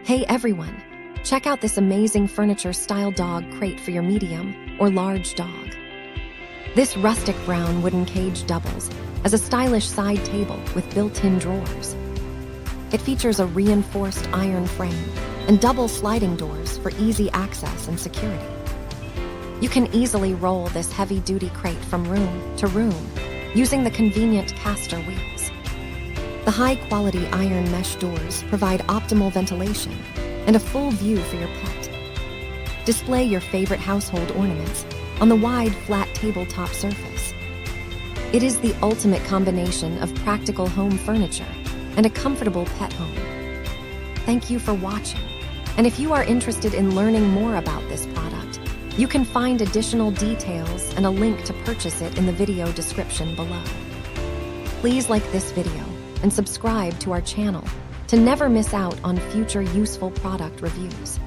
Hey everyone, check out this amazing furniture-style dog crate for your medium or large dog. This rustic brown wooden cage doubles as a stylish side table with built-in drawers. It features a reinforced iron frame and double sliding doors for easy access and security. You can easily roll this heavy-duty crate from room to room using the convenient caster wheels. The high-quality iron mesh doors provide optimal ventilation and a full view for your pet. Display your favorite household ornaments on the wide, flat tabletop surface. It is the ultimate combination of practical home furniture and a comfortable pet home. Thank you for watching, and if you are interested in learning more about this product, you can find additional details and a link to purchase it in the video description below. Please like this video and subscribe to our channel to never miss out on future useful product reviews.